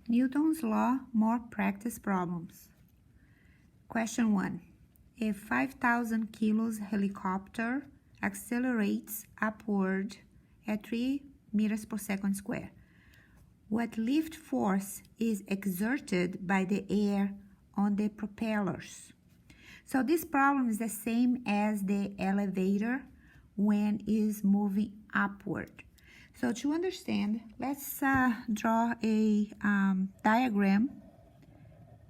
Newton's law, more practice problems. Question 1. A 5,000 kilos helicopter accelerates upward at 3 meters per second square. What lift force is exerted by the air on the propellers? So this problem is the same as the elevator when is moving upward. So to understand, let's draw a diagram.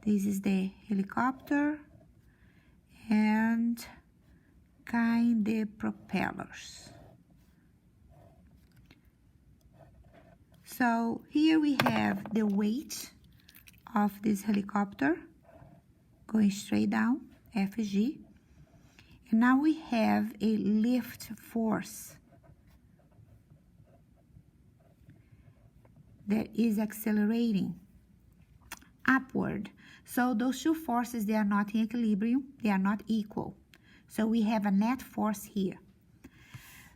This is the helicopter and kind the propellers. So here we have the weight of this helicopter going straight down, Fg. And now we have a lift force that is accelerating upward. So those two forces, they are not in equilibrium, they are not equal. So we have a net force here.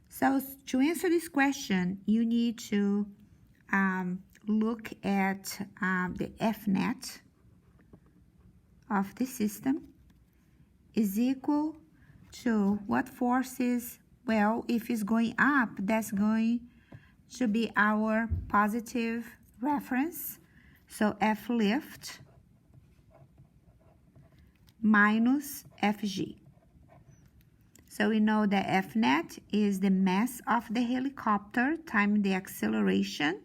So to answer this question, you need to look at the F net of the system is equal to what forces, well, if it's going up, that's going to be our positive reference. So F lift minus Fg. So we know that F net is the mass of the helicopter times the acceleration.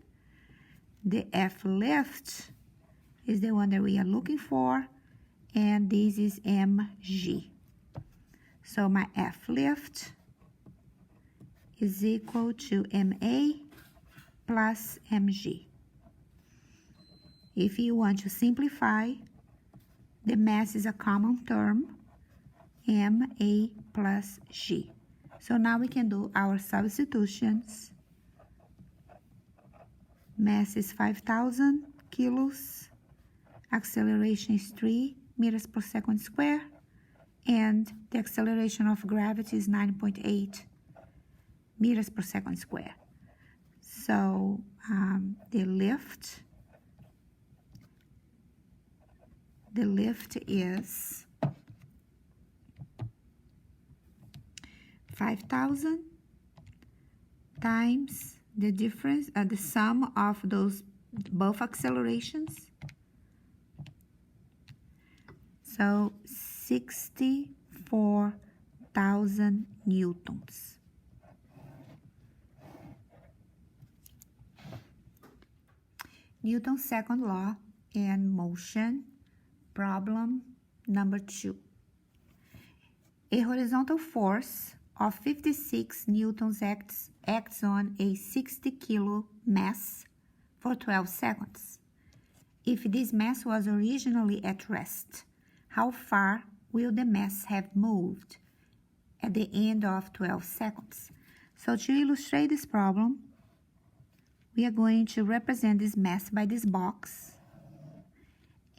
The F lift is the one that we are looking for, and this is mg. So my F lift is equal to ma plus mg. If you want to simplify, the mass is a common term, ma plus g. So now we can do our substitutions. Mass is 5,000 kilos, acceleration is 3 meters per second square, and the acceleration of gravity is 9.8 meters per second square. So the lift is 5,000 times the difference, the sum of those both accelerations. So 64,000 newtons. Newton's second law and motion. Problem number 2. A horizontal force of 56 newtons acts on a 60 kilo mass for 12 seconds. If this mass was originally at rest, how far will the mass have moved at the end of 12 seconds? So to illustrate this problem, we are going to represent this mass by this box.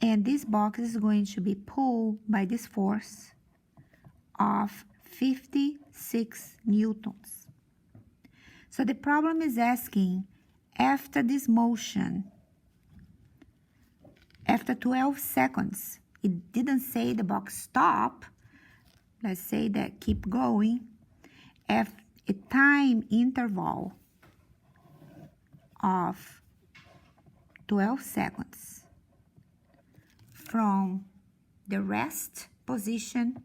And this box is going to be pulled by this force of 56 newtons. So the problem is asking, after this motion, after 12 seconds, it didn't say the box stop. Let's say that keep going. At a time interval of 12 seconds from the rest position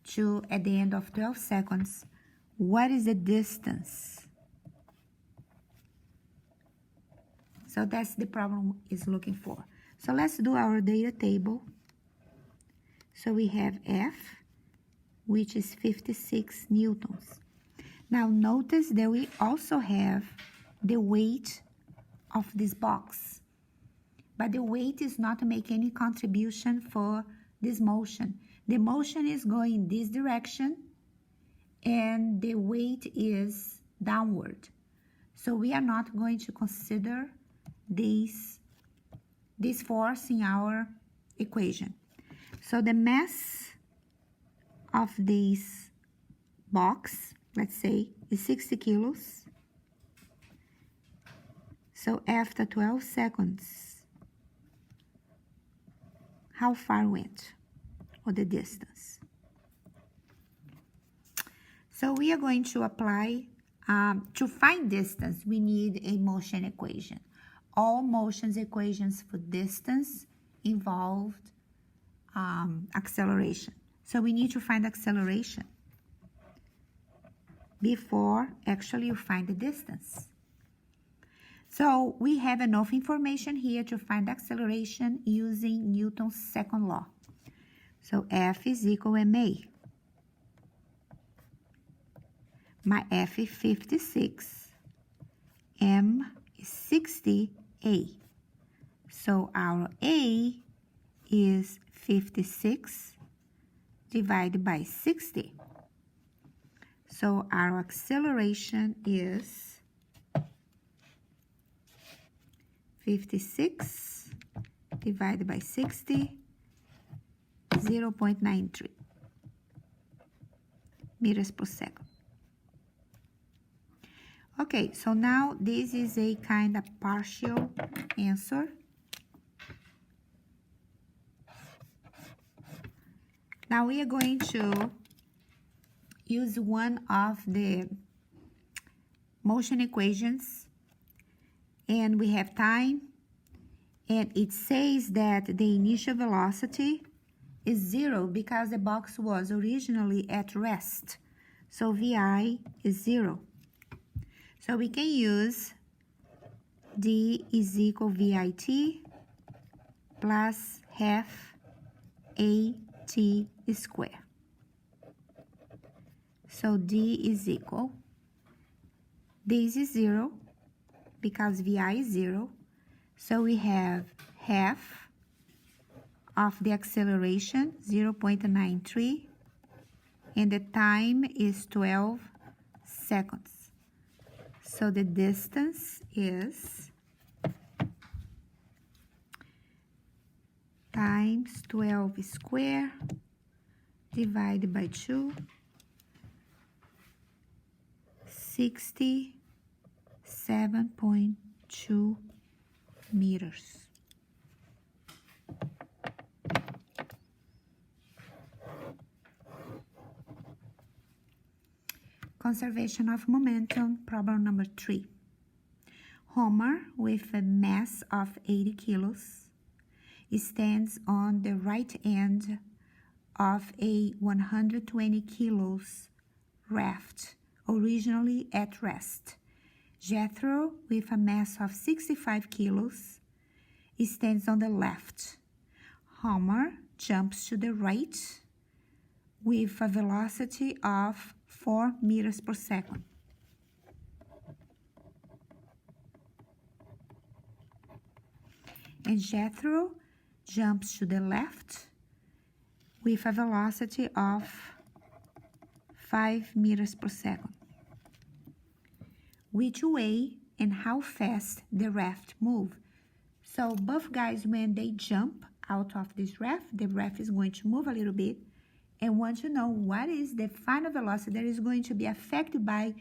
to at the end of 12 seconds, what is the distance? So that's the problem is looking for. So let's do our data table. So we have F, which is 56 newtons. Now notice that we also have the weight of this box. But the weight is not to make any contribution for this motion. The motion is going this direction and the weight is downward. So we are not going to consider this force in our equation. So the mass of this box, let's say, is 60 kilos. So after 12 seconds, how far it went, or the distance. So we are going to apply, to find distance, we need a motion equation. All motions equations for distance involved acceleration. So we need to find acceleration before actually you find the distance. So we have enough information here to find acceleration using Newton's second law. So F is equal to ma. My F is 56, m is 60A. So our A is 56 divided by 60. So our acceleration is 56 divided by 60, 0.93 meters per second. Okay, so now this is a kind of partial answer. Now we are going to use one of the motion equations, and we have time, and it says that the initial velocity is 0 because the box was originally at rest. So VI is 0. So we can use D is equal VIT plus half AT squared. So D is equal, this is 0 because VI is 0. So we have half of the acceleration, 0.93, and the time is 12 seconds. So the distance is times 12 squared divided by 2, 67.2 meters. Conservation of momentum, problem number 3. Homer, with a mass of 80 kilos, stands on the right end of a 120 kilos raft, originally at rest. Jethro, with a mass of 65 kilos, stands on the left. Homer jumps to the right with a velocity of 4 meters per second. And Jethro jumps to the left with a velocity of 5 meters per second. Which way and how fast the raft move? So both guys, when they jump out of this raft, the raft is going to move a little bit, and want to know what is the final velocity that is going to be affected by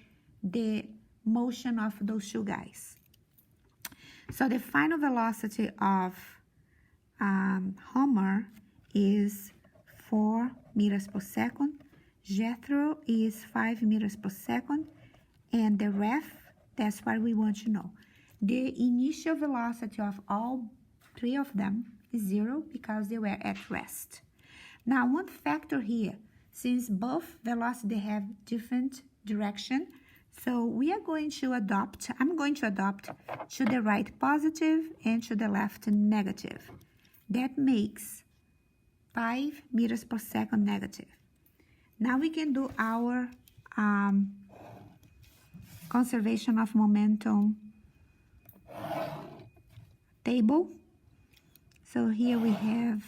the motion of those two guys. So the final velocity of Homer is 4 meters per second. Jethro is 5 meters per second. And the raft, that's what we want to know. The initial velocity of all three of them is 0 because they were at rest. Now, one factor here, since both velocities have different direction, so we are going to adopt, I'm going to adopt to the right positive and to the left negative. That makes 5 meters per second negative. Now we can do our conservation of momentum table. So here we have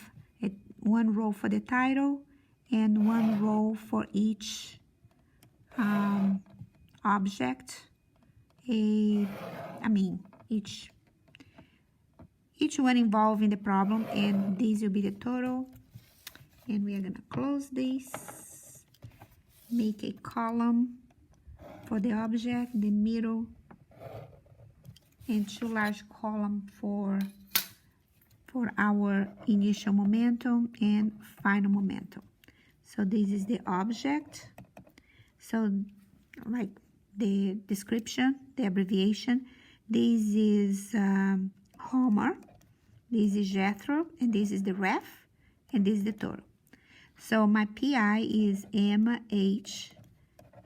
one row for the title and one row for each object. Each one involved in the problem, and this will be the total. And we are gonna close this, make a column for the object, the middle, and two large columns for our initial momentum and final momentum. So this is the object. So like the description, the abbreviation, this is Homer, this is Jethro, and this is the ref, and this is the total. So my PI is MH,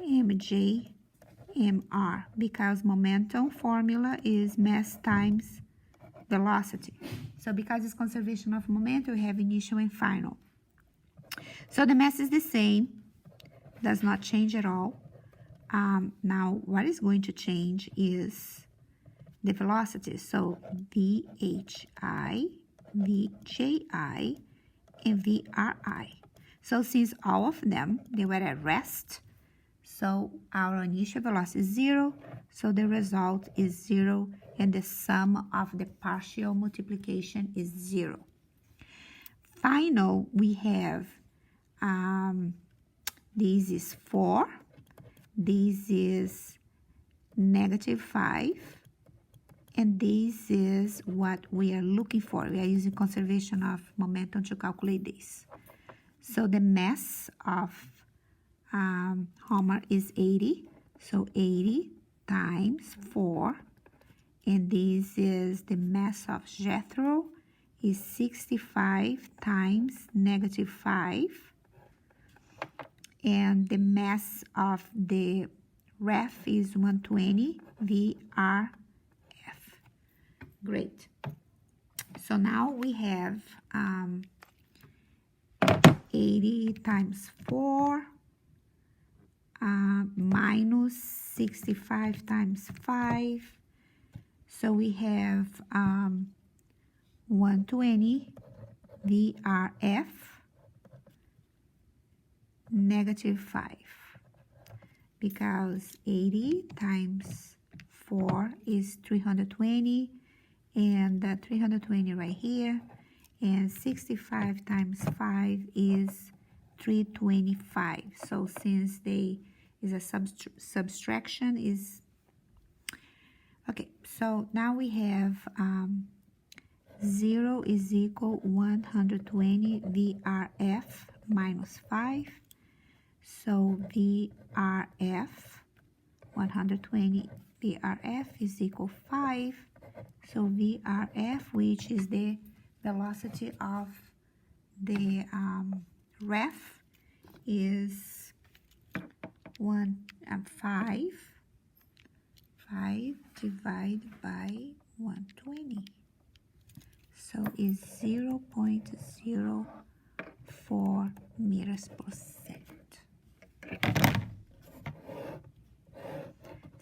MJ, MR, because momentum formula is mass times velocity. So because it's conservation of momentum, we have initial and final. So the mass is the same, does not change at all. Now, what is going to change is the velocity. So VHI, VJI, and VRI. So since all of them, they were at rest, so our initial velocity is 0, so the result is 0, and the sum of the partial multiplication is 0. Final, we have, this is 4, this is -5, and this is what we are looking for. We are using conservation of momentum to calculate this. So the mass of Homer is 80, so 80 times 4, and this is the mass of Jethro is 65 times -5, and the mass of the ref is 120 VRF. Great. So now we have 80 times 4 minus 65 times 5. So we have 120 VRF -5, because 80 times 4 is 320, and 320 right here, and 65 times 5 is 325. So since they is a subtraction is okay. So now we have 0 is equal 120 VRF minus 5. So VRF 120 VRF is equal 5. So VRF, which is the velocity of the ref, is 5 divided by 120. So is 0.04 meters per second.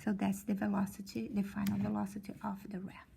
So that's the velocity, the final velocity of the ref.